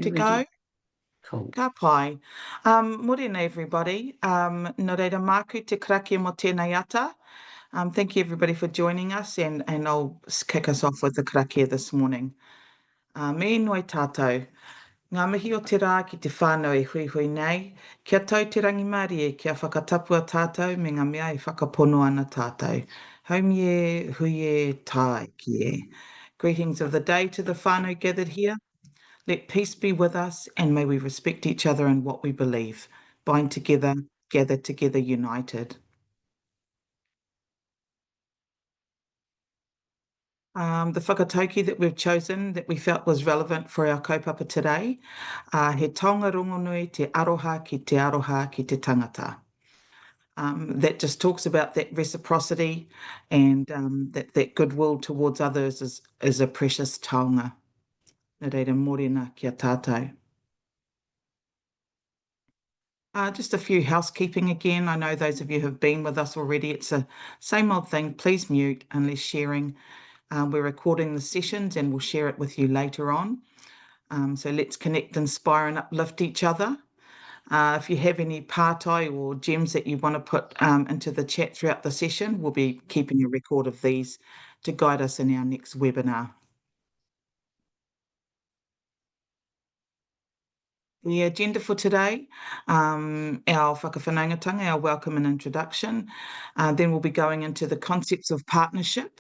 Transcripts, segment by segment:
To go? Cool. Ka pai. Morena, everybody. Nō reira māku te karakia mo tēnei ata. Thank you, everybody, for joining us, and I'll kick us off with the karakia this morning. Me noi tātou. Ngā mihi o te rā ki te whānau e hui hui nei, kia tau te rangi Māori e kia whakatapua tātou me ngā mea e whakapono ana tātou. Haumi e hui e tai ki e. Greetings of the day to the whānau gathered here. Let peace be with us, and may we respect each other in what we believe. Bind together, gather together, united. The whakatauki that we've chosen that we felt was relevant for our kaupapa today, he taonga rongonui te aroha ki te aroha ki te tangata. That just talks about that reciprocity and that goodwill towards others is a precious taonga. Nā reira morena kia tātou. Just a few housekeeping again. I know those of you who have been with us already. It's the same old thing. Please mute unless sharing. We're recording the sessions and we'll share it with you later on. So let's connect, inspire and uplift each other. If you have any pārtai or gems that you want to put into the chat throughout the session, we'll be keeping a record of these to guide us in our next webinar. The agenda for today, our whanaungatanga, our welcome and introduction. Then we'll be going into the concepts of partnership,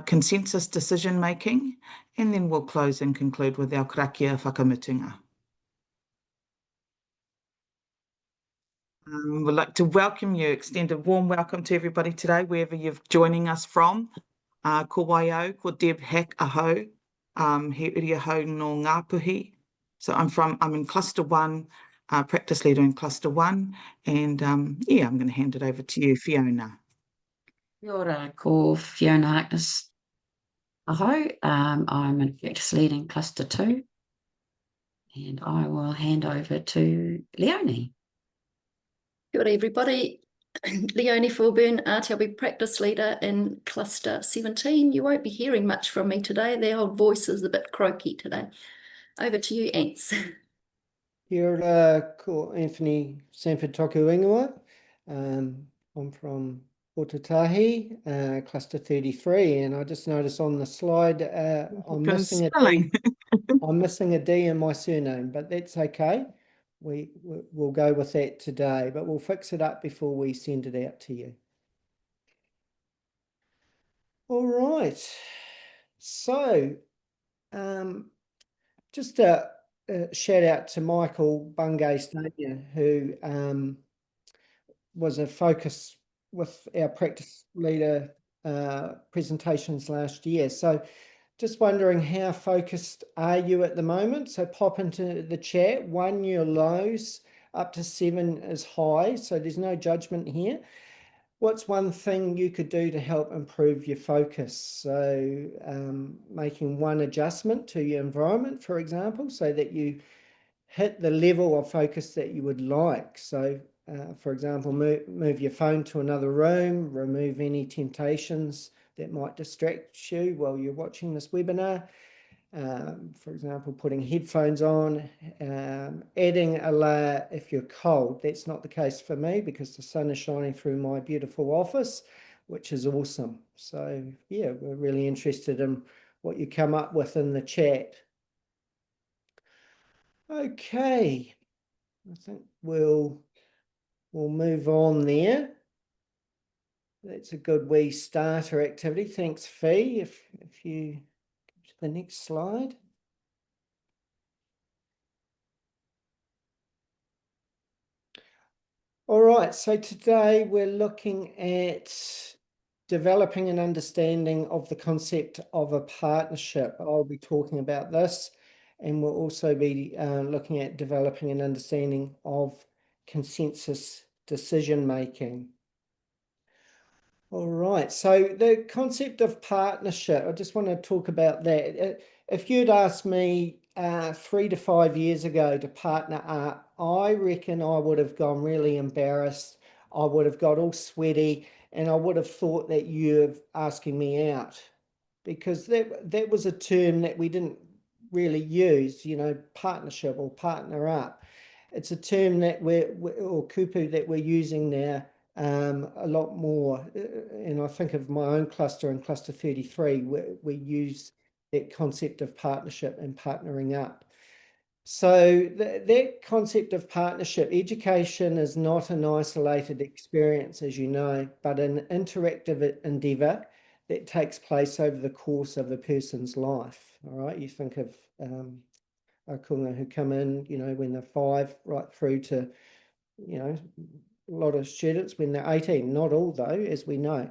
consensus decision making, and then we'll close and conclude with our karakia whakamutunga. We'd like to welcome you, extend a warm welcome to everybody today, wherever you're joining us from. Ko waio, ko Deb Hack aho, he uri aho no Ngāpuhi. So I'm in cluster 1, practice leader in cluster 1, and yeah, I'm going to hand it over to you, Fiona. Kia ora, ko Fiona Harkness aho. I'm in practice leader in cluster 2, and I will hand over to Leonie. Kia ora, everybody. Leonie Fulburn, RTLB Practice Leader in Cluster 17. You won't be hearing much from me today. The old voice is a bit croaky today. Over to you, Ants. Kia ora, ko Anthony Sanford Toku Ingoa. I'm from Otatahi, Cluster 33, and I just noticed on the slide I'm missing a D in my surname, but that's okay. We'll go with that today, but we'll fix it up before we send it out to you. All right. So, just a shout out to Michael Bungay-Stania, who was a focus with our practice leader presentations last year. So just wondering, how focused are you at the moment? So pop into the chat. 1, you're lows, up to 7 is high. So there's no judgment here. What's one thing you could do to help improve your focus? So making one adjustment to your environment, for example, so that you hit the level of focus that you would like. So for example, move your phone to another room, remove any temptations that might distract you while you're watching this webinar. For example, putting headphones on, adding a layer if you're cold. That's not the case for me because the sun is shining through my beautiful office, which is awesome. So yeah, we're really interested in what you come up with in the chat. Okay, I think we'll move on there. That's a good wee starter activity. Thanks, Fee. If you go to the next slide. All right, so today we're looking at developing an understanding of the concept of a partnership. I'll be talking about this, and we'll also be looking at developing an understanding of consensus decision making. All right, so the concept of partnership, I just want to talk about that. If you'd asked me 3 to 5 years ago to partner up, I reckon I would have gone really embarrassed. I would have got all sweaty, and I would have thought that you're asking me out, because that was a term that we didn't really use, partnership or partner up. It's a term that or kupu that we're using now a lot more. And I think of my own cluster in cluster 33, we use that concept of partnership and partnering up. So that concept of partnership, education is not an isolated experience, as you know, but an interactive endeavour that takes place over the course of a person's life. All right, you think of akunga who come in, when they're 5, right through to, a lot of students when they're 18. Not all, though, as we know.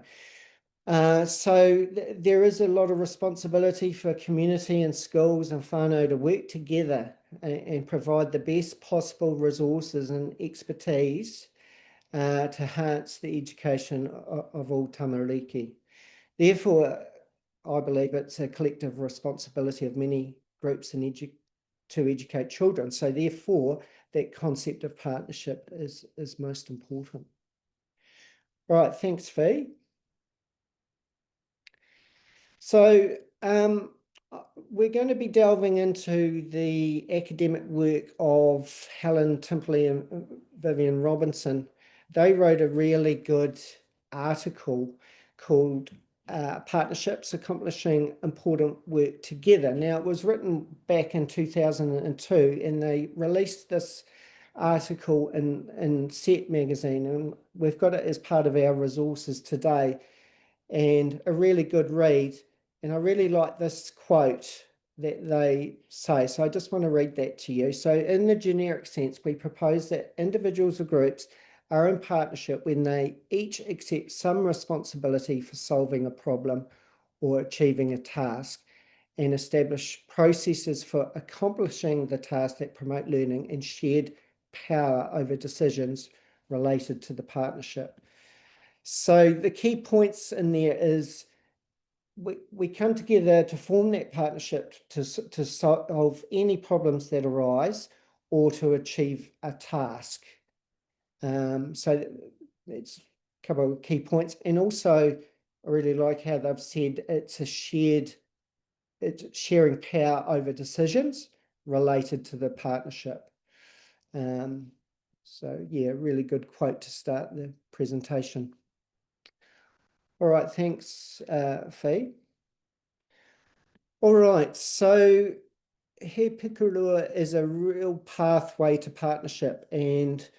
So there is a lot of responsibility for community and schools and whānau to work together and provide the best possible resources and expertise to enhance the education of all tamariki. Therefore, I believe it's a collective responsibility of many groups to educate children. So therefore, that concept of partnership is most important. Right, thanks, Fee. So we're going to be delving into the academic work of Helen Timperley and Vivian Robinson. They wrote a really good article called Partnerships Accomplishing Important Work Together. Now, it was written back in 2002, and they released this article in Set magazine, and we've got it as part of our resources today, and a really good read. And I really like this quote that they say. So I just want to read that to you. So in the generic sense, we propose that individuals or groups are in partnership when they each accept some responsibility for solving a problem or achieving a task, and establish processes for accomplishing the task that promote learning and shared power over decisions related to the partnership. So the key points in there is we come together to form that partnership to solve any problems that arise or to achieve a task. So that's a couple of key points. And also, I really like how they've said it's sharing power over decisions related to the partnership. So yeah, really good quote to start the presentation. All right, thanks, Fee. All right, so He Pikorua is a real pathway to partnership, and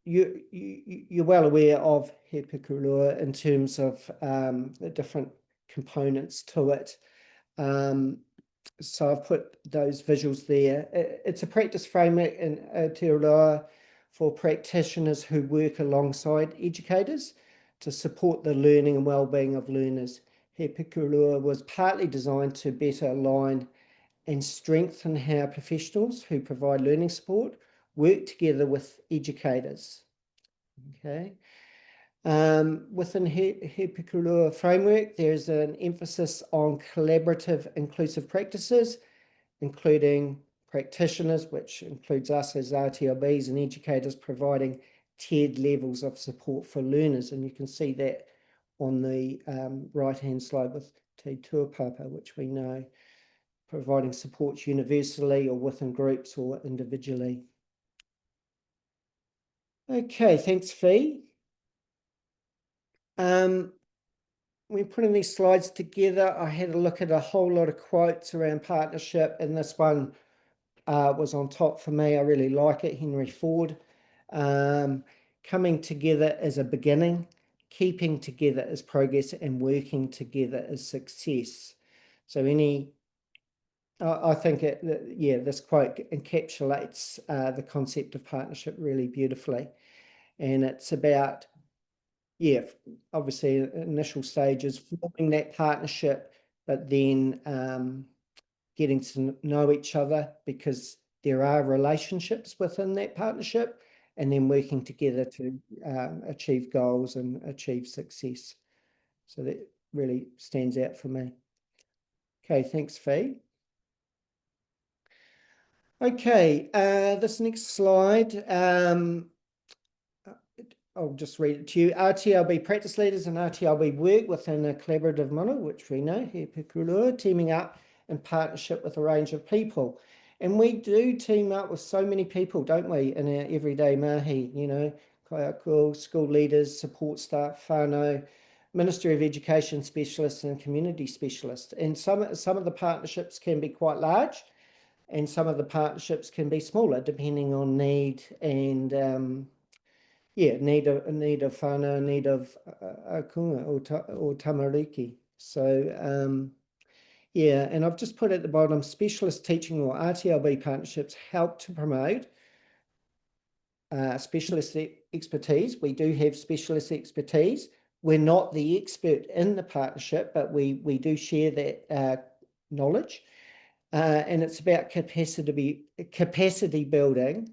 you're well aware of He Pikorua in terms of the different components to it. So I've put those visuals there. It's a practice framework in Aotearoa for practitioners who work alongside educators to support the learning and well-being of learners. He Pikorua was partly designed to better align and strengthen how professionals who provide learning support work together with educators. Okay. Within He Pikorua framework, there's an emphasis on collaborative, inclusive practices, including practitioners, which includes us as RTLBs and educators, providing tiered levels of support for learners. And you can see that on the right-hand slide with Te Tuapapa, which we know, providing support universally or within groups or individually. Okay, thanks, Fee. When putting these slides together, I had a look at a whole lot of quotes around partnership, and this one was on top for me. I really like it. Henry Ford. Coming together is a beginning, keeping together is progress, and working together is success. So I think this quote encapsulates the concept of partnership really beautifully. And it's about, obviously initial stages, forming that partnership, but then getting to know each other, because there are relationships within that partnership, and then working together to achieve goals and achieve success. So that really stands out for me. Okay, thanks, Fee. Okay, this next slide, I'll just read it to you. RTLB Practice Leaders and RTLB work within a collaborative model, which we know, He Pikorua, teaming up in partnership with a range of people. And we do team up with so many people, don't we, in our everyday mahi, you know, kaiako, school leaders, support staff, whānau, Ministry of Education specialists and community specialists. And some of the partnerships can be quite large, and some of the partnerships can be smaller, depending on need and need of whānau, need of akunga or tamariki. So yeah, and I've just put at the bottom, specialist teaching or RTLB partnerships help to promote specialist expertise. We do have specialist expertise. We're not the expert in the partnership, but we do share that knowledge. And it's about capacity building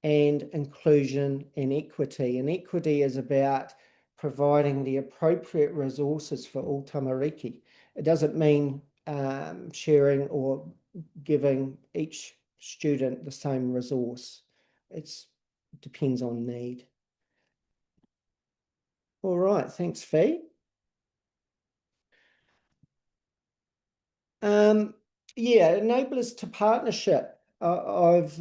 and inclusion and equity. And equity is about providing the appropriate resources for all tamariki. It doesn't mean sharing or giving each student the same resource. It depends on need. All right, thanks, Fee. Yeah, enablers to partnership. I've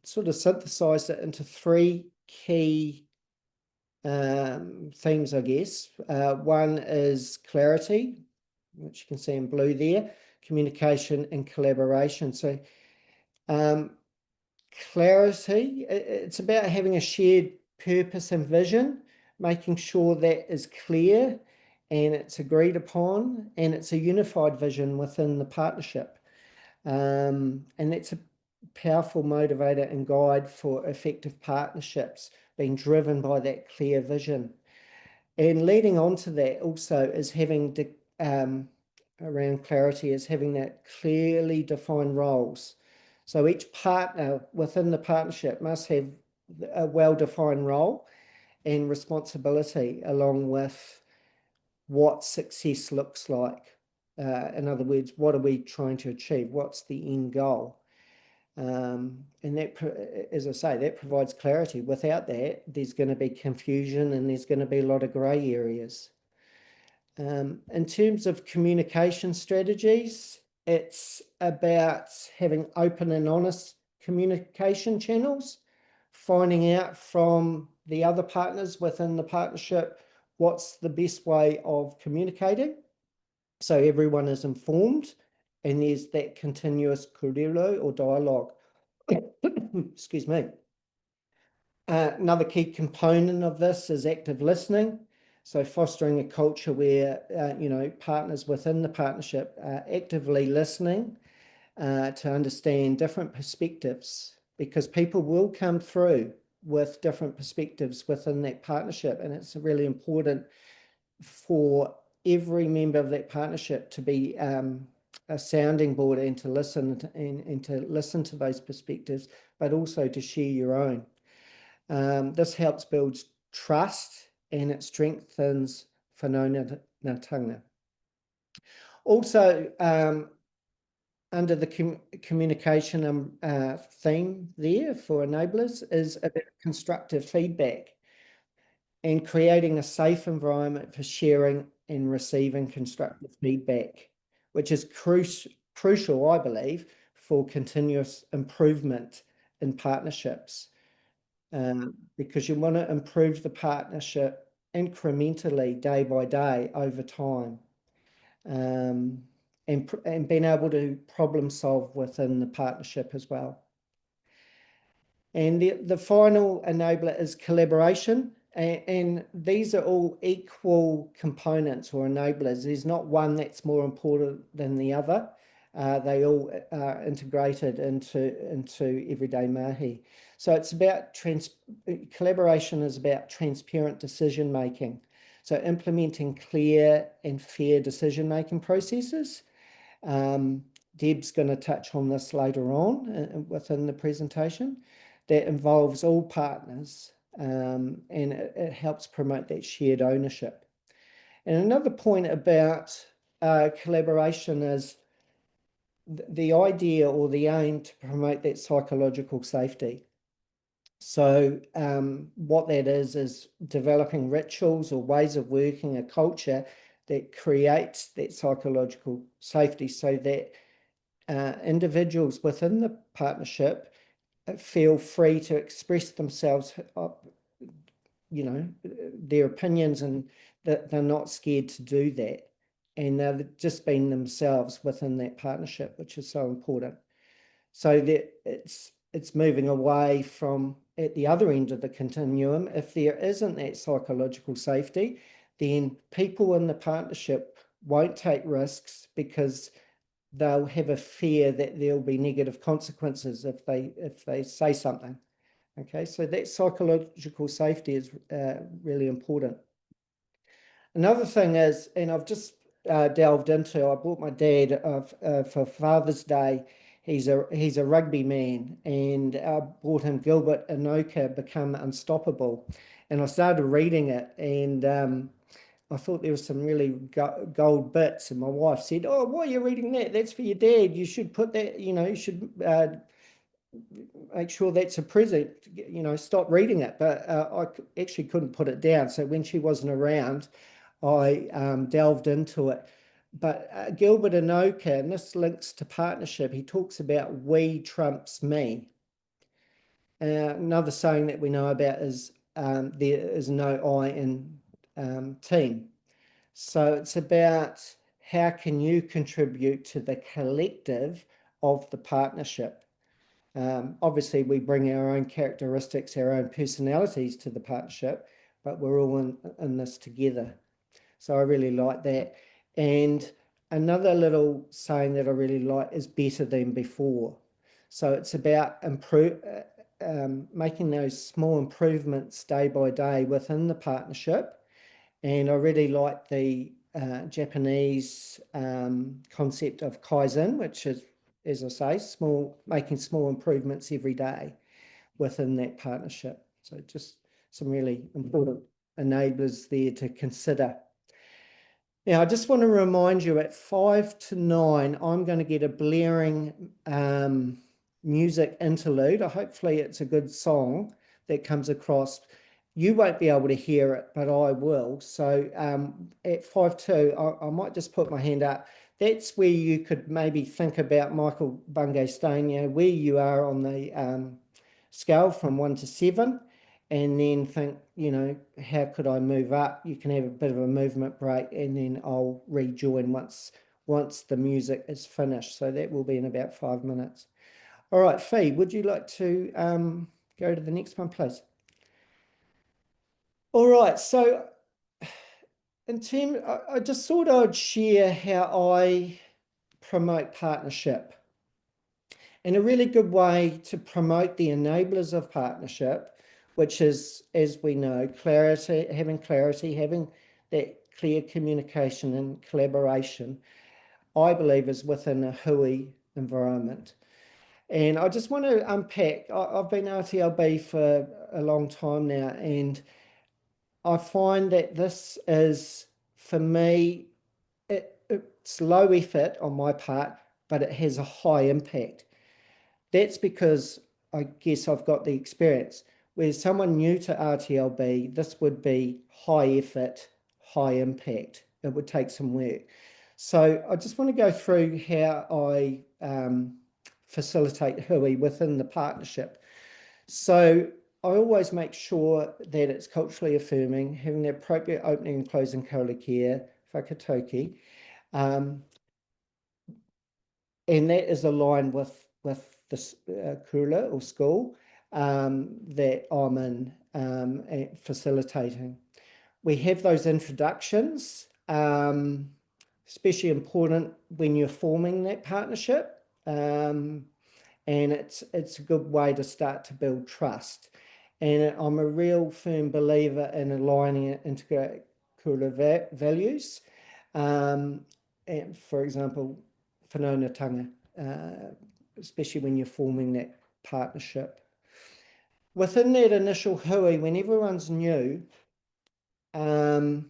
sort of synthesized it into three key themes, I guess. One is clarity, which you can see in blue there, communication and collaboration. So clarity, it's about having a shared purpose and vision, making sure that is clear and it's agreed upon, and it's a unified vision within the partnership. And that's a powerful motivator and guide for effective partnerships, being driven by that clear vision. And leading on to that also is having, around clarity, is having that clearly defined roles. So each partner within the partnership must have a well-defined role and responsibility, along with what success looks like. In other words, what are we trying to achieve? What's the end goal? And that, as I say, that provides clarity. Without that, there's going to be confusion and there's going to be a lot of grey areas. In terms of communication strategies, it's about having open and honest communication channels, finding out from the other partners within the partnership what's the best way of communicating, so everyone is informed and there's that continuous kōrero or dialogue. Excuse me. Another key component of this is active listening. So fostering a culture where, partners within the partnership are actively listening to understand different perspectives, because people will come through with different perspectives within that partnership. And it's really important for every member of that partnership to be a sounding board and to listen to those perspectives, but also to share your own. This helps build trust and it strengthens whanaungatanga. Also, under the communication theme there for enablers is about constructive feedback and creating a safe environment for sharing and receiving constructive feedback, which is crucial, I believe, for continuous improvement in partnerships, because you want to improve the partnership incrementally, day by day, over time, and being able to problem solve within the partnership as well. And the final enabler is collaboration. And these are all equal components or enablers. There's not one that's more important than the other. They all are integrated into everyday mahi. So it's about collaboration is about transparent decision making. So implementing clear and fair decision making processes. Deb's going to touch on this later on within the presentation. That involves all partners. And it helps promote that shared ownership. And another point about collaboration is the idea or the aim to promote that psychological safety. So what that is developing rituals or ways of working, a culture that creates that psychological safety, so that individuals within the partnership feel free to express themselves, you know, their opinions, and that they're not scared to do that. And they're just being themselves within that partnership, which is so important. So that it's moving away from at the other end of the continuum. If there isn't that psychological safety, then people in the partnership won't take risks because they'll have a fear that there'll be negative consequences if they say something. Okay, so that psychological safety is really important. Another thing is, and I've just delved into, I bought my dad for Father's Day. He's a rugby man, and I bought him Gilbert Enoka, Become Unstoppable. And I started reading it, and I thought there was some really gold bits. And my wife said, "Oh, why are you reading that? That's for your dad. You should put that, you know, you should make sure that's a present, you know, stop reading it." But I actually couldn't put it down. So when she wasn't around, I delved into it. But Gilbert Enoka, and this links to partnership, he talks about we trumps me. Another saying that we know about is there is no I in team. So it's about how can you contribute to the collective of the partnership. Obviously, we bring our own characteristics, our own personalities to the partnership, but we're all in this together. So I really like that. And another little saying that I really like is better than before. So it's about making those small improvements day by day within the partnership. And I really like the Japanese concept of Kaizen, which is, as I say, making small improvements every day within that partnership. So just some really important enablers there to consider. Now, I just want to remind you at 5 to 9, I'm going to get a blaring music interlude. Hopefully it's a good song that comes across. You won't be able to hear it, but I will. So at 5-2, I might just put my hand up. That's where you could maybe think about, Michael Bungay-Stone, you know, where you are on the scale from 1 to 7, and then think, you know, how could I move up? You can have a bit of a movement break, and then I'll rejoin once the music is finished. So that will be in about 5 minutes. All right, Fee, would you like to go to the next one, please? All right, so I just thought I'd share how I promote partnership. And a really good way to promote the enablers of partnership, which is, as we know, clarity, having that clear communication and collaboration, I believe is within a hui environment. And I just want to unpack, I've been RTLB for a long time now, and I find that this is, for me, it's low effort on my part, but it has a high impact. That's because I guess I've got the experience. Whereas someone new to RTLB, this would be high effort, high impact. It would take some work. So I just want to go through how I facilitate hui within the partnership. So I always make sure that it's culturally affirming, having the appropriate opening and closing karakia, whakatoki, and that is aligned with this kula or school that I'm in facilitating. We have those introductions, especially important when you're forming that partnership, and it's a good way to start to build trust. And I'm a real firm believer in aligning it into kula values. And for example, whanaungatanga, especially when you're forming that partnership. Within that initial hui, when everyone's new, I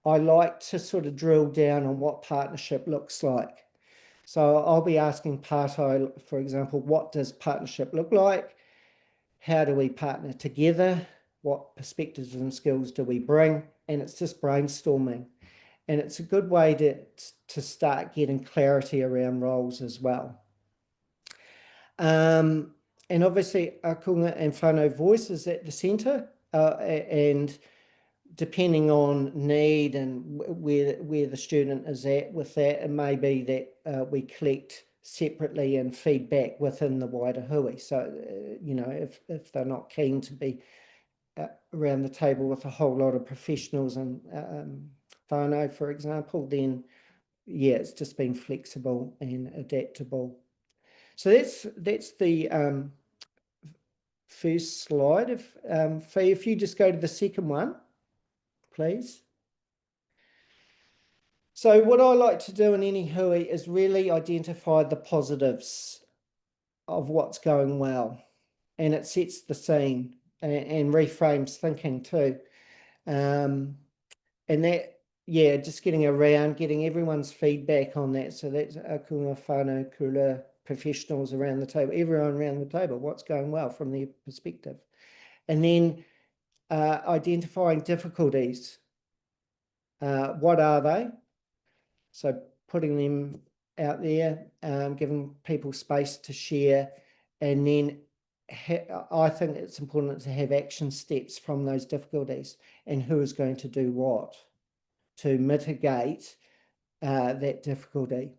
like to sort of drill down on what partnership looks like. So I'll be asking Pato, for example, what does partnership look like? How do we partner together? What perspectives and skills do we bring? And it's just brainstorming. And it's a good way to start getting clarity around roles as well. And obviously, akunga and whānau voice is at the centre, and depending on need and where the student is at with that, it may be that we collect separately and feedback within the wider hui. So, you know, if they're not keen to be around the table with a whole lot of professionals and whānau, for example, then yeah, it's just being flexible and adaptable. So that's the first slide. If you just go to the second one, please. So what I like to do in any hui is really identify the positives of what's going well, and it sets the scene and reframes thinking too. And that, yeah, just getting everyone's feedback on that. So that's akunga whānau kura professionals around the table, everyone around the table, what's going well from their perspective. And then identifying difficulties. What are they? So putting them out there, giving people space to share, and then I think it's important to have action steps from those difficulties and who is going to do what to mitigate that difficulty.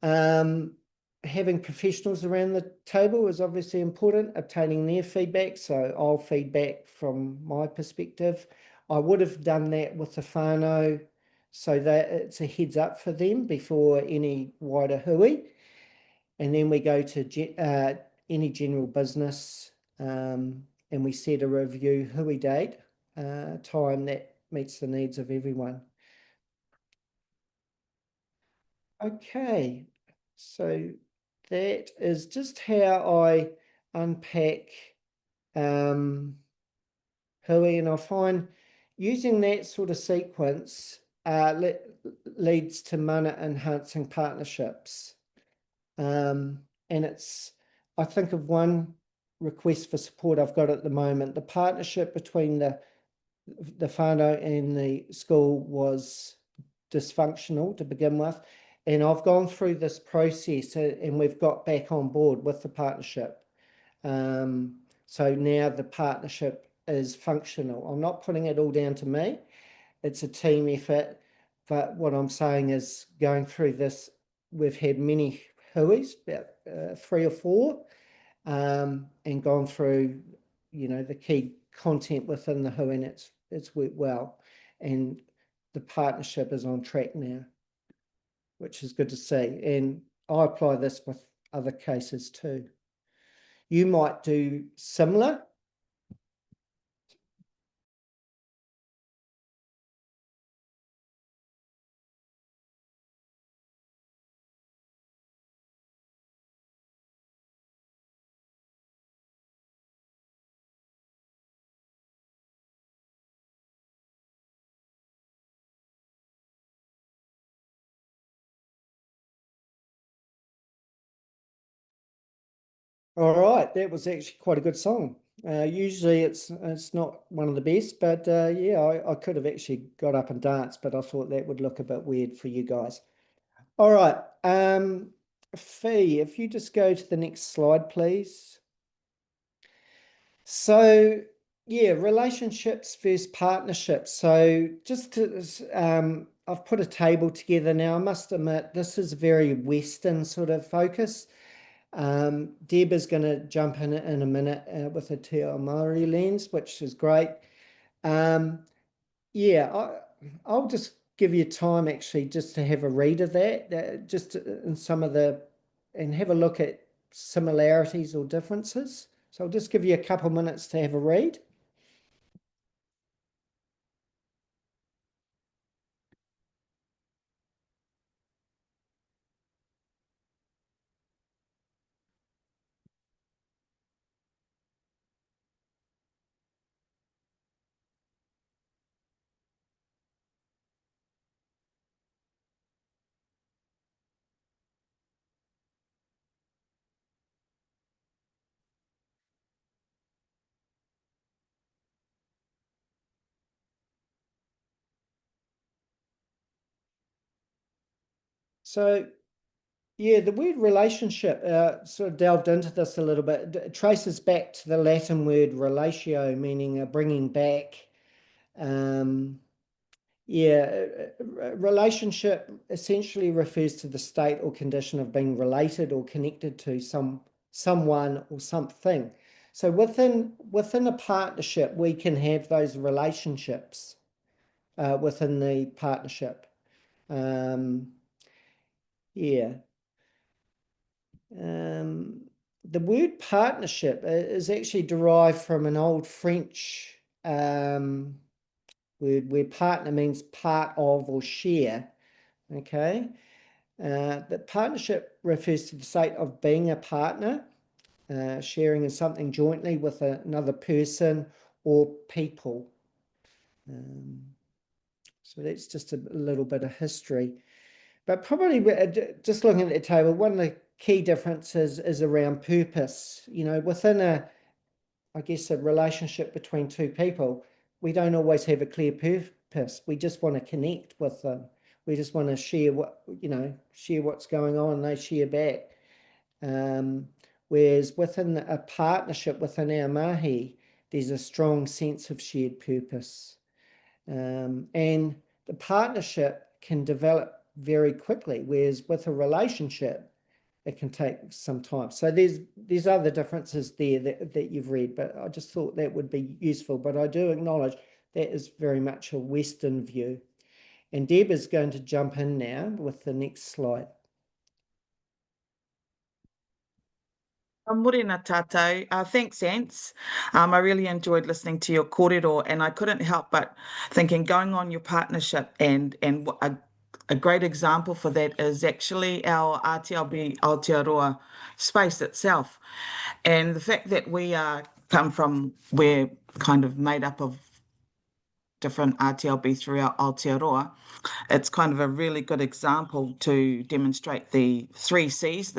Having professionals around the table is obviously important, obtaining their feedback. So I'll feedback from my perspective. I would have done that with the whānau so that it's a heads up for them before any wider hui. And then we go to any general business and we set a review hui date, time that meets the needs of everyone. Okay, so that is just how I unpack hui, and I find using that sort of sequence leads to mana enhancing partnerships. And I think of one request for support I've got at the moment. The partnership between the whānau and the school was dysfunctional to begin with. And I've gone through this process and we've got back on board with the partnership. So now the partnership is functional. I'm not putting it all down to me. It's a team effort. But what I'm saying is going through this, we've had many huis, about 3 or 4, and gone through, you know, the key content within the hui, and it's worked well. And the partnership is on track now, which is good to see. And I apply this with other cases too. You might do similar. All right, that was actually quite a good song. Usually it's not one of the best, but yeah, I could have actually got up and danced, but I thought that would look a bit weird for you guys. All right, Fee, if you just go to the next slide, please. So yeah, relationships versus partnerships. So just to, I've put a table together now. I must admit, this is very Western sort of focus. Deb is going to jump in a minute with a Te Ao Māori lens, which is great. Yeah, I'll just give you time actually just to have a read of that, just in some of and have a look at similarities or differences. So I'll just give you a couple minutes to have a read. So, yeah, the word relationship, sort of delved into this a little bit. It traces back to the Latin word relatio, meaning bringing back. Relationship essentially refers to the state or condition of being related or connected to someone or something. So within a partnership, we can have those relationships within the partnership. The word partnership is actually derived from an old French word where partner means part of or share. Okay. But partnership refers to the state of being a partner, sharing in something jointly with another person or people. So that's just a little bit of history. But probably just looking at the table, one of the key differences is around purpose. You know, within a relationship between two people, we don't always have a clear purpose. We just want to connect with them. We just want to share what's going on, and they share back. Whereas within a partnership within our mahi, there's a strong sense of shared purpose. And the partnership can develop very quickly, whereas with a relationship, it can take some time. So there's other differences there that you've read, but I just thought that would be useful. But I do acknowledge that is very much a Western view. And Deb is going to jump in now with the next slide. Morena tātou. Thanks, Ants. I really enjoyed listening to your kōrero, and I couldn't help but thinking going on your partnership, and a great example for that is actually our RTLB Aotearoa space itself. And the fact that we we're kind of made up of different RTLB throughout Aotearoa, it's kind of a really good example to demonstrate the three C's,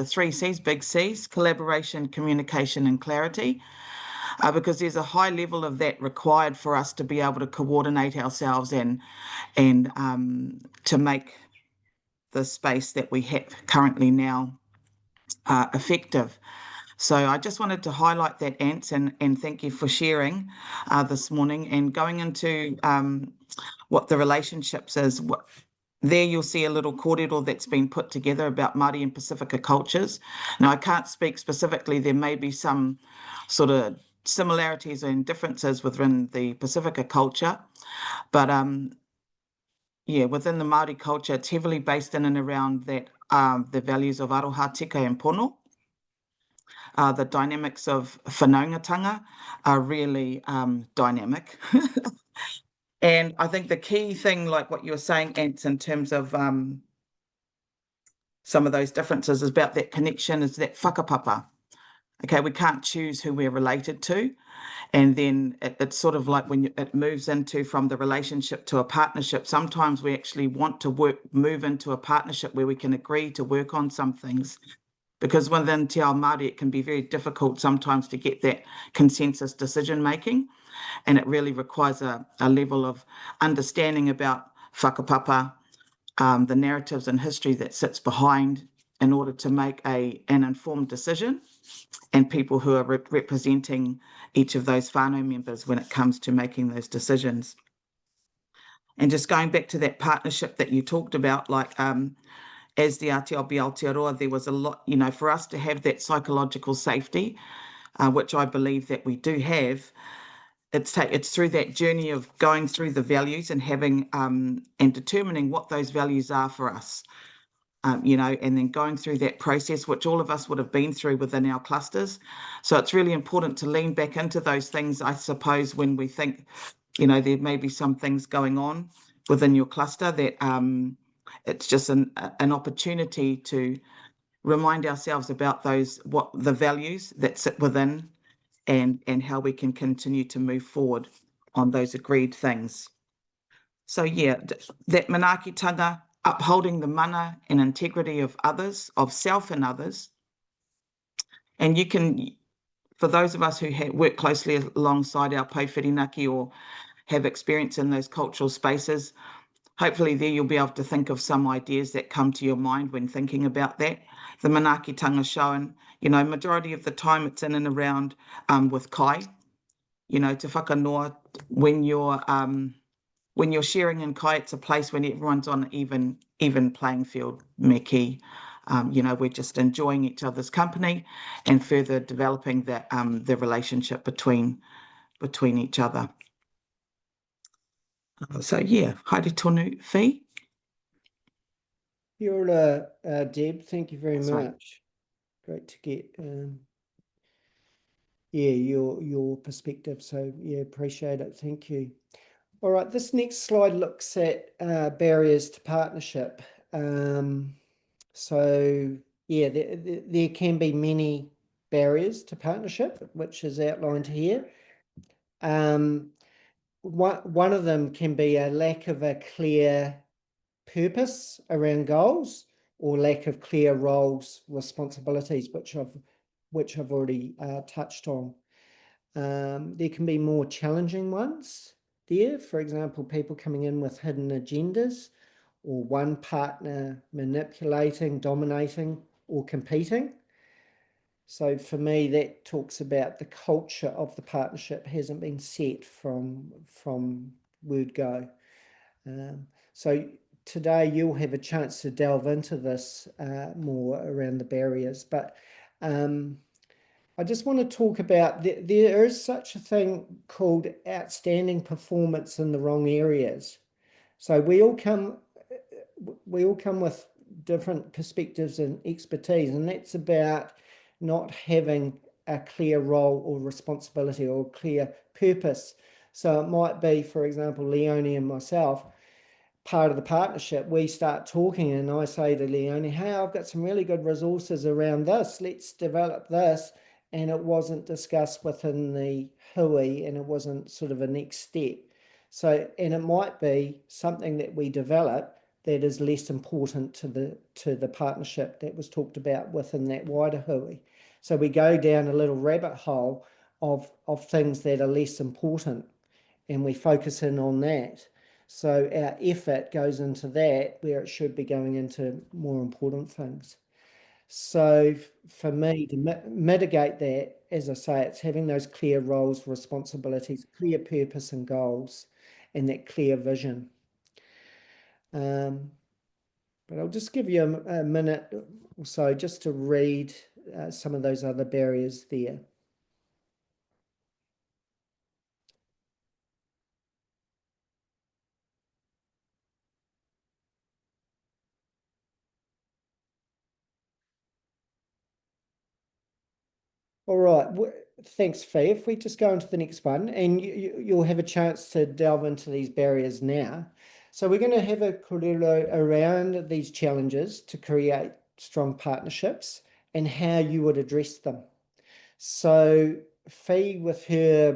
big C's, collaboration, communication, and clarity, because there's a high level of that required for us to be able to coordinate ourselves and to make the space that we have currently now effective. So I just wanted to highlight that, Ants, and thank you for sharing this morning. And going into what the relationships is, there you'll see a little kōrero that's been put together about Māori and Pacifica cultures. Now, I can't speak specifically. There may be some sort of similarities and differences within the Pacifica culture, but within the Māori culture, it's heavily based in and around that the values of aroha, tika, and pono. The dynamics of whanaungatanga are really dynamic. And I think the key thing, like what you were saying, Ants, in terms of some of those differences is about that connection, is that whakapapa. Okay, we can't choose who we're related to. And then it's sort of like when it moves into from the relationship to a partnership, sometimes we actually want to move into a partnership where we can agree to work on some things. Because within Te Ao Māori, it can be very difficult sometimes to get that consensus decision-making. And it really requires a level of understanding about whakapapa, the narratives and history that sits behind in order to make an informed decision, and people who are representing each of those whānau members when it comes to making those decisions. And just going back to that partnership that you talked about, like as the RTLB Aotearoa, there was a lot, for us to have that psychological safety, which I believe that we do have. It's through that journey of going through the values and having and determining what those values are for us, and then going through that process, which all of us would have been through within our clusters. So it's really important to lean back into those things, I suppose, when we think, there may be some things going on within your cluster that it's just an opportunity to remind ourselves about what the values that sit within, and how we can continue to move forward on those agreed things. So that manaakitanga, upholding the mana and integrity of others, of self and others. And you can, for those of us who work closely alongside our pauwhirinaki or have experience in those cultural spaces, hopefully there you'll be able to think of some ideas that come to your mind when thinking about that. The manaakitanga shown, majority of the time it's in and around with kai, te whakanoa, when you're sharing in kai, it's a place when everyone's on an even playing field, me ki. We're just enjoying each other's company and further developing the relationship between each other. So yeah, haere tonu Fi. You're Deb, thank you very That's right. much. Great to get your perspective. So yeah, appreciate it. Thank you. All right, this next slide looks at barriers to partnership. So yeah, there can be many barriers to partnership, which is outlined here. One of them can be a lack of a clear purpose around goals, or lack of clear roles, responsibilities, which I've already touched on. There can be more challenging ones there. For example, people coming in with hidden agendas, or one partner manipulating, dominating, or competing. So for me, that talks about the culture of the partnership hasn't been set from word go. So today you'll have a chance to delve into this more around the barriers, but I just want to talk about there is such a thing called outstanding performance in the wrong areas. So we all come with different perspectives and expertise, and that's about not having a clear role or responsibility or clear purpose. So it might be, for example, Leonie and myself, part of the partnership, we start talking and I say to Leonie, hey, I've got some really good resources around this, let's develop this. And it wasn't discussed within the hui, and it wasn't sort of a next step. So, and it might be something that we develop that is less important to the partnership that was talked about within that wider hui. So we go down a little rabbit hole of things that are less important, and we focus in on that. So our effort goes into that where it should be going into more important things. So for me to mitigate that, as I say, it's having those clear roles, responsibilities, clear purpose and goals, and that clear vision. But I'll just give you a minute or so just to read some of those other barriers there. All right, thanks, Fi. If we just go into the next one, and you'll have a chance to delve into these barriers now. So we're going to have a korero around these challenges to create strong partnerships and how you would address them. So Fi, with her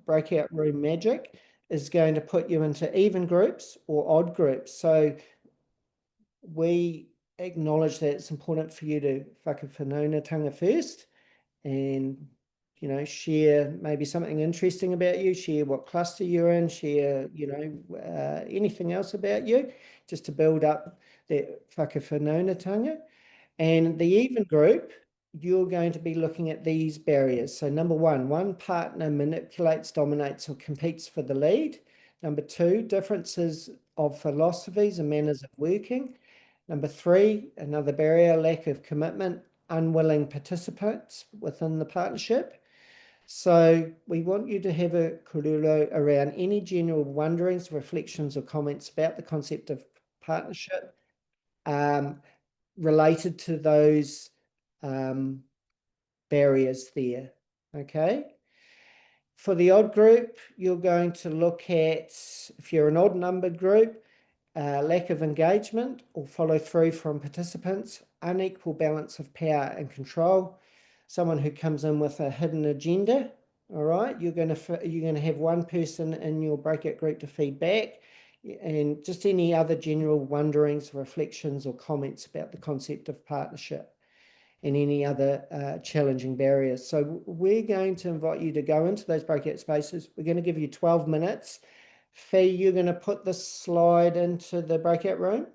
breakout room magic, is going to put you into even groups or odd groups. So we acknowledge that it's important for you to whanaungatanga first, and share maybe something interesting about you, share what cluster you're in, share anything else about you, just to build up that whanaungatanga. And the even group, you're going to be looking at these barriers. So number one partner manipulates, dominates, or competes for the lead. Number two, differences of philosophies and manners of working. Number three, another barrier, lack of commitment, unwilling participants within the partnership. So we want you to have a korero around any general wonderings, reflections, or comments about the concept of partnership related to those barriers there. Okay. For the odd group, you're going to look at, if you're an odd numbered group, lack of engagement or follow through from participants, unequal balance of power and control, someone who comes in with a hidden agenda. All right, you're going to have one person in your breakout group to feed back, and just any other general wonderings, reflections, or comments about the concept of partnership and any other challenging barriers. So we're going to invite you to go into those breakout spaces. We're going to give you 12 minutes Fee, you're going to put this slide into the breakout room?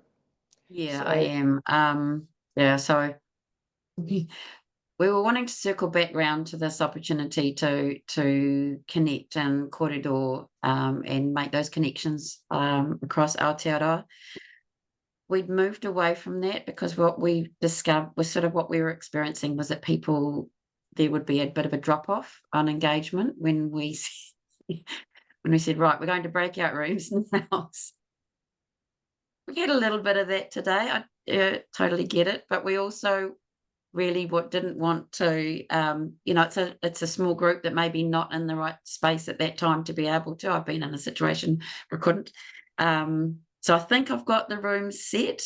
Yeah, So- I am. Yeah, so we were wanting to circle back round to this opportunity to connect and kōrero and make those connections across Aotearoa. We'd moved away from that because what we discovered was sort of what we were experiencing was that there would be a bit of a drop-off on engagement when we said, right, we're going to breakout rooms now. We had a little bit of that today. I totally get it, but we also really didn't want to, it's a small group that maybe not in the right space at that time to be able to. I've been in a situation where I couldn't. So I think I've got the room set.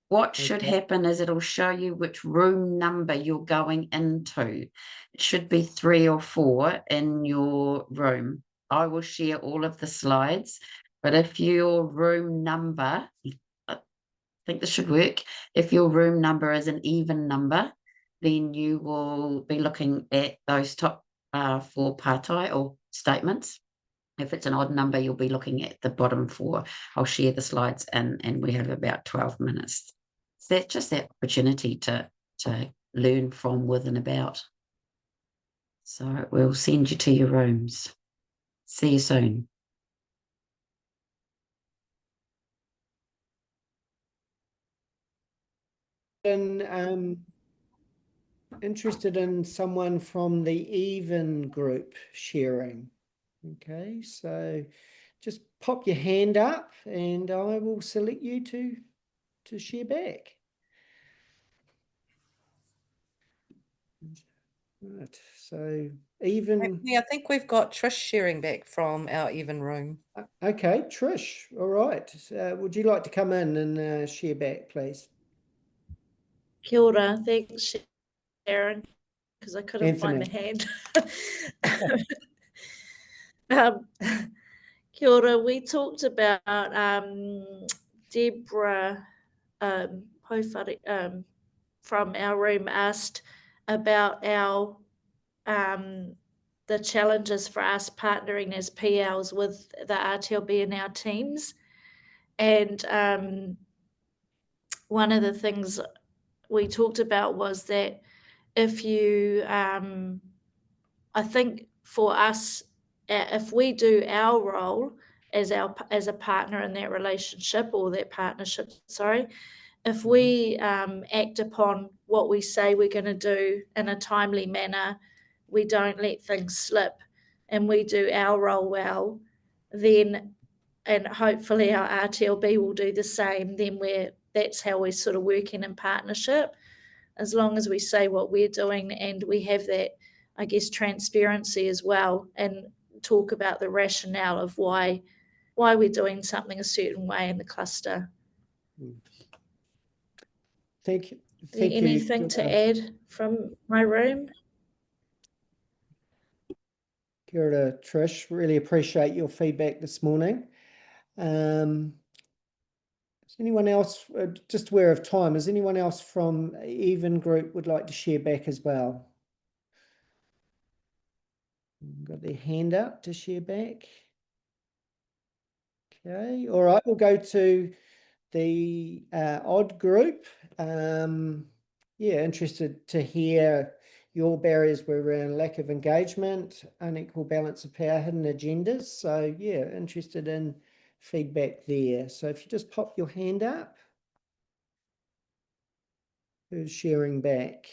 What should happen is it'll show you which room number you're going into. It should be 3 or 4 in your room. I will share all of the slides, but if your room number, I think this should work, if your room number is an even number, then you will be looking at those top 4 pātai or statements. If it's an odd number, you'll be looking at the bottom 4. I'll share the slides and we have about 12 minutes. So that's just that opportunity to learn from, with and about. So we'll send you to your rooms. See you soon. And interested in someone from the even group sharing. Okay, so just pop your hand up and I will select you to share back. Right, so even. Yeah, I think we've got Trish sharing back from our even room. Okay, Trish, all right. Would you like to come in and share back, please? Kia ora, thanks Sharon, because I couldn't find my Anthony. hand. Kia ora, we talked about Deborah Pofari, from our room asked about our the challenges for us partnering as PLs with the RTLB and our teams. And one of the things we talked about was that if you, I think for us, if we do our role as a partner in that relationship or that partnership, if we act upon what we say we're going to do in a timely manner, we don't let things slip, and we do our role well, then, and hopefully our RTLB will do the same, then that's how we're sort of working in partnership. As long as we say what we're doing and we have that, I guess, transparency as well, and talk about the rationale of why we're doing something a certain way in the cluster. Thank you. Anything to add from my room? Kia ora, Trish. Really appreciate your feedback this morning. Is anyone else, just aware of time, is anyone else from even group would like to share back as well? Got their hand up to share back. Okay, all right, we'll go to the odd group. Yeah, interested to hear your barriers were around lack of engagement, unequal balance of power, hidden agendas. So yeah, interested in feedback there. So if you just pop your hand up, who's sharing back?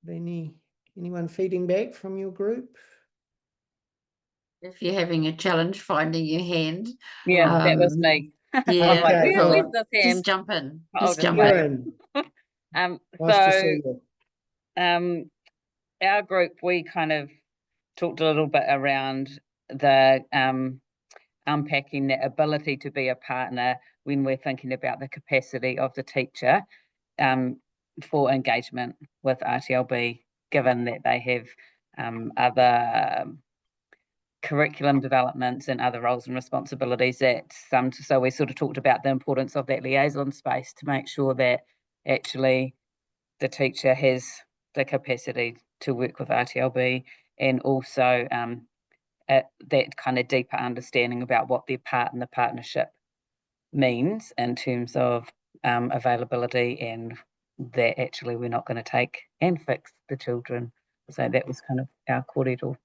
Anyone feeding back from your group? If you're having a challenge finding your hand. Yeah, that was me. Yeah, I'm like, Okay, where's this hand? just jump in. I'll Just just jump wait. in. Nice So to see you. our group, we kind of talked a little bit around the unpacking the ability to be a partner when we're thinking about the capacity of the teacher for engagement with RTLB, given that they have other curriculum developments and other roles and responsibilities so we sort of talked about the importance of that liaison space to make sure that actually the teacher has the capacity to work with RTLB, and also that kind of deeper understanding about what their part in the partnership means in terms of availability, and that actually we're not going to take and fix the children. So that was kind of our kōrero.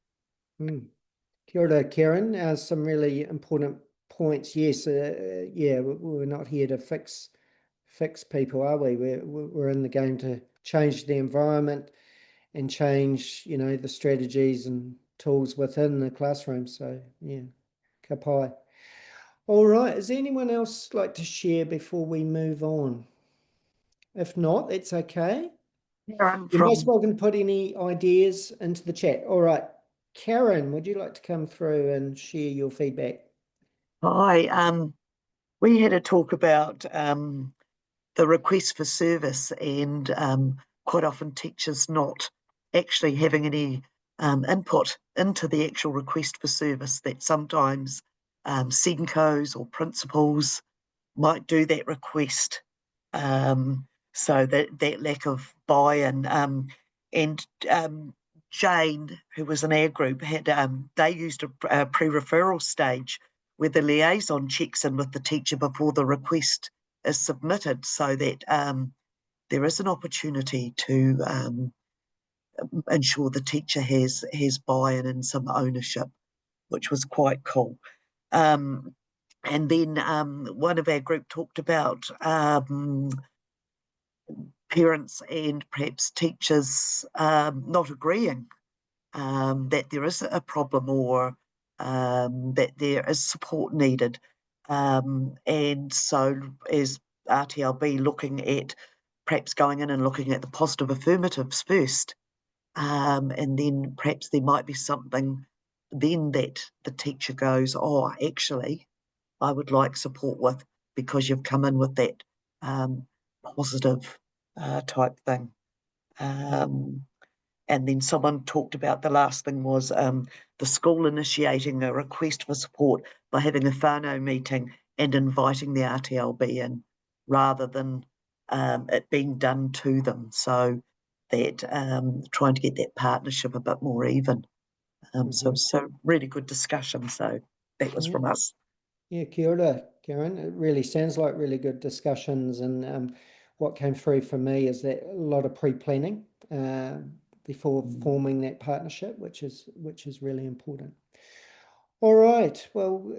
Kia ora, Karen. Some really important points. Yes, yeah, we're not here to fix people, are we? We're in the game to change the environment and change, you know, the strategies and tools within the classroom. So yeah, ka pai. All right, is there anyone else like to share before we move on? If not, it's okay. Karen You're most welcome to put any ideas into the chat. All right, Karen, would you like to come through and share your feedback? Hi, we had a talk about the request for service, and quite often teachers not actually having any input into the actual request for service, that sometimes SENCOs or principals might do that request. So that lack of buy-in, and Jane, who was in our group, had they used a pre-referral stage where the liaison checks in with the teacher before the request is submitted, so that there is an opportunity to ensure the teacher has buy-in and some ownership, which was quite cool. And then one of our group talked about parents and perhaps teachers not agreeing that there is a problem, or that there is support needed. And so as RTLB, looking at perhaps going in and looking at the positive affirmatives first, and then perhaps there might be something then that the teacher goes, oh, actually, I would like support with, because you've come in with that positive type thing. And then someone talked about, the last thing was the school initiating a request for support by having a whānau meeting and inviting the RTLB in, rather than it being done to them. So that trying to get that partnership a bit more even. So really good discussion. So that was from us. Yeah, kia ora, Karen. It really sounds like really good discussions, and what came through for me is that a lot of pre-planning before forming that partnership, which is really important. All right, well,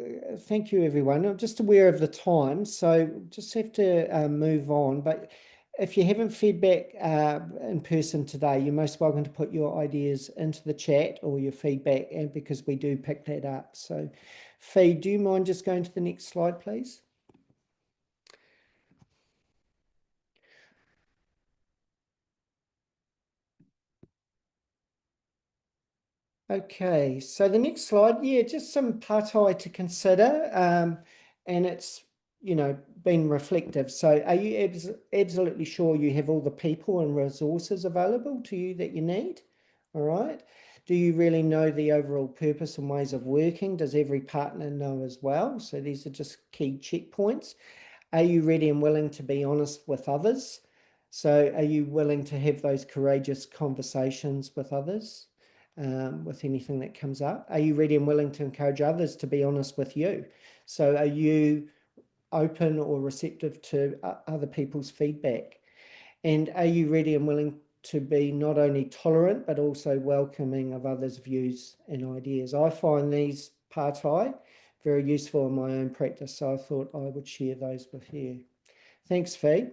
thank you, everyone. I'm just aware of the time, so just have to move on. But if you're having feedback in person today, you're most welcome to put your ideas into the chat or your feedback, and because we do pick that up. So, Fee, do you mind just going to the next slide, please? Okay, so the next slide, yeah, just some pātai to consider, and it's, you know, been reflective. So are you absolutely sure you have all the people and resources available to you that you need? All right. Do you really know the overall purpose and ways of working? Does every partner know as well? So these are just key checkpoints. Are you ready and willing to be honest with others? So are you willing to have those courageous conversations with others? With anything that comes up? Are you ready and willing to encourage others to be honest with you? So are you open or receptive to other people's feedback? And are you ready and willing to be not only tolerant, but also welcoming of others' views and ideas? I find these pātai very useful in my own practice, so I thought I would share those with you. Thanks, Fee.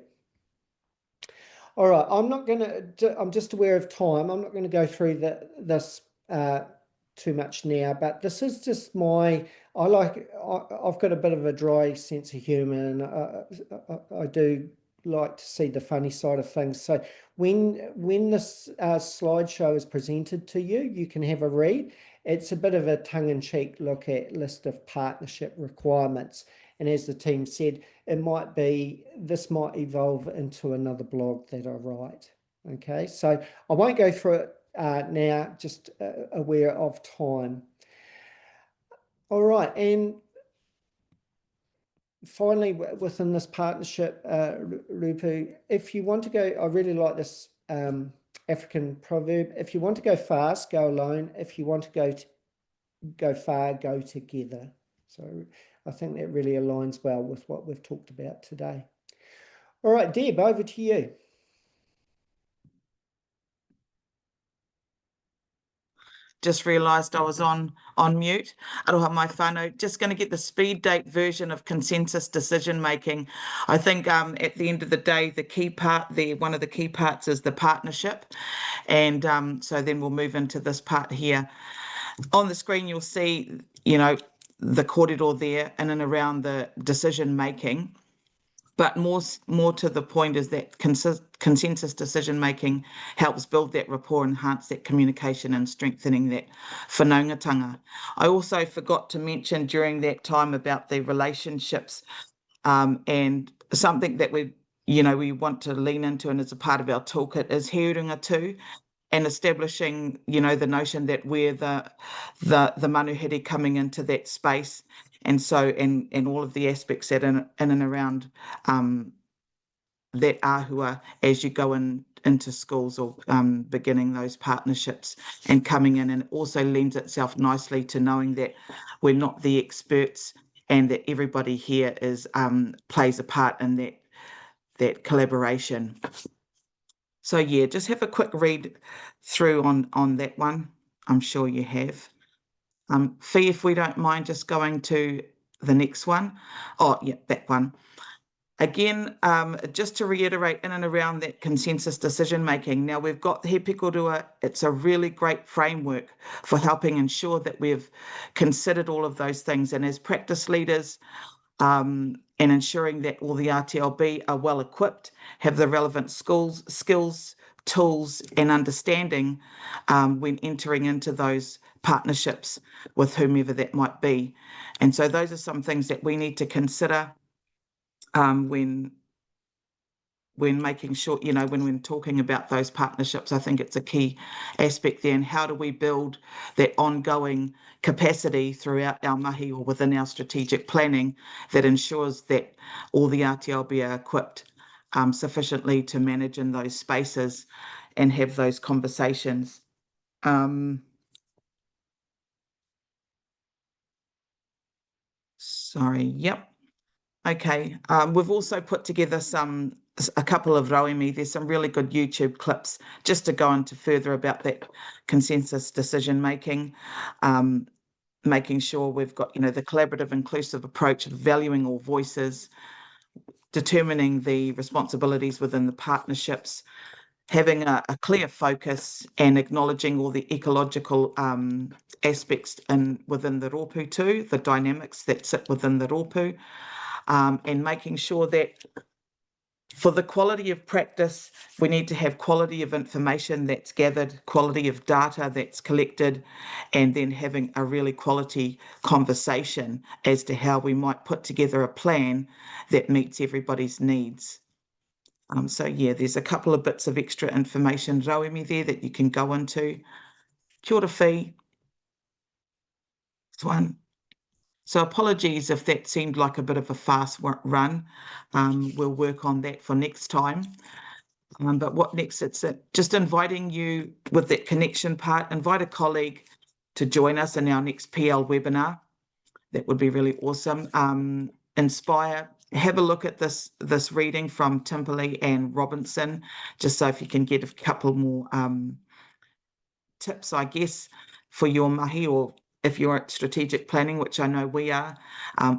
All right, I'm just aware of time. I'm not going to go through this too much now, but this is just I've got a bit of a dry sense of humour, and I do like to see the funny side of things. So when this slideshow is presented to you, you can have a read. It's a bit of a tongue-in-cheek look at list of partnership requirements. And as the team said, this might evolve into another blog that I write. Okay, so I won't go through it now, just aware of time. All right, and finally, within this partnership, Rōpū, if you want to go, I really like this African proverb, if you want to go fast, go alone. If you want to go far, go together. So I think that really aligns well with what we've talked about today. All right, Deb, over to you. Just realised I was on mute. Aroha mai whānau. Just going to get the speed date version of consensus decision making. I think at the end of the day, the key part there, one of the key parts is the partnership. And so then we'll move into this part here. On the screen, you'll see, you know, the kōrero there in and around the decision making. But more to the point is that consensus decision making helps build that rapport, enhance that communication, and strengthening that whanaungatanga. I also forgot to mention during that time about the relationships, and something that we want to lean into and as a part of our toolkit is he runga too, and establishing, you know, the notion that we're the manuhiri coming into that space. And so, and all of the aspects that in and around that āhua as you go into schools or beginning those partnerships and coming in, and it also lends itself nicely to knowing that we're not the experts and that everybody here is plays a part in that collaboration. So yeah, just have a quick read through on that one. I'm sure you have. Fee, if we don't mind just going to the next one. Oh, yeah, that one. Again, just to reiterate in and around that consensus decision making. Now we've got He Pikorua. It's a really great framework for helping ensure that we've considered all of those things. And as practice leaders, and ensuring that all the RTLB are well equipped, have the relevant skills, tools, and understanding when entering into those partnerships with whomever that might be. And so those are some things that we need to consider when making sure, you know, when talking about those partnerships. I think it's a key aspect there. And how do we build that ongoing capacity throughout our mahi or within our strategic planning that ensures that all the RTLB are equipped sufficiently to manage in those spaces and have those conversations. Sorry, yep. Okay, we've also put together a couple of rauemi. There's some really good YouTube clips just to go into further about that consensus decision making, making sure we've got, you know, the collaborative, inclusive approach of valuing all voices, determining the responsibilities within the partnerships, having a clear focus and acknowledging all the ecological aspects within the Rōpū too, the dynamics that sit within the Rōpū, and making sure that for the quality of practice, we need to have quality of information that's gathered, quality of data that's collected, and then having a really quality conversation as to how we might put together a plan that meets everybody's needs. So yeah, there's a couple of bits of extra information, rauemi, there that you can go into. Kia ora, Fee. Next one. So apologies if that seemed like a bit of a fast run. We'll work on that for next time. But what next? It's just inviting you with that connection part, invite a colleague to join us in our next PL webinar. That would be really awesome. Inspire. Have a look at this reading from Timperley and Robinson, just so if you can get a couple more tips, I guess, for your mahi, or if you're at strategic planning, which I know we are,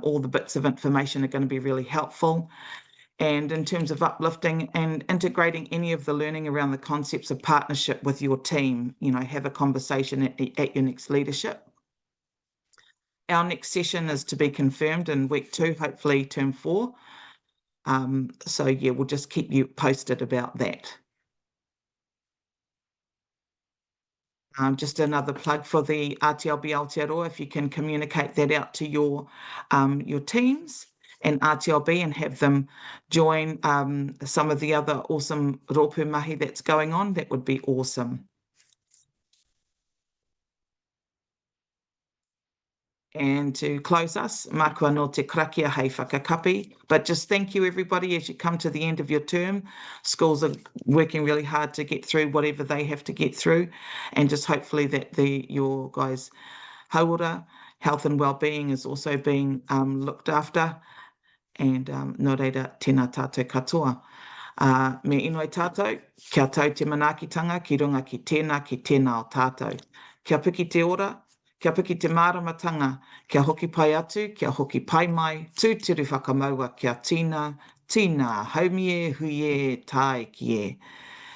all the bits of information are going to be really helpful. And in terms of uplifting and integrating any of the learning around the concepts of partnership with your team, you know, have a conversation at your next leadership. Our next session is to be confirmed in week 2, hopefully term 4. So yeah, we'll just keep you posted about that. Just another plug for the RTLB Aotearoa, if you can communicate that out to your teams and RTLB and have them join some of the other awesome Rōpū mahi that's going on, that would be awesome. And to close us, mākua no te karakia hei whakakapi. But just thank you, everybody, as you come to the end of your term. Schools are working really hard to get through whatever they have to get through. And just hopefully that your guys' hauora, health and well-being is also being looked after. And nō reira, tēnā tātou katoa. Me inoi tātou, kia tau te manaakitanga ki runga ki tēnā o tātou. Kia piki te ora, kia piki te māramatanga, kia hoki pai atu, kia hoki pai mai, tūturu whakamaua, kia tīna, haumie, huie, tae ki e.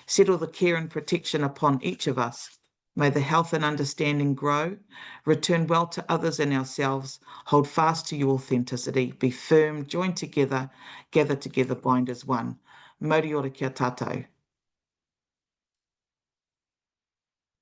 Settle the care and protection upon each of us. May the health and understanding grow, return well to others and ourselves, hold fast to your authenticity, be firm, join together, gather together, bind as one. Mauri ora kia tātou.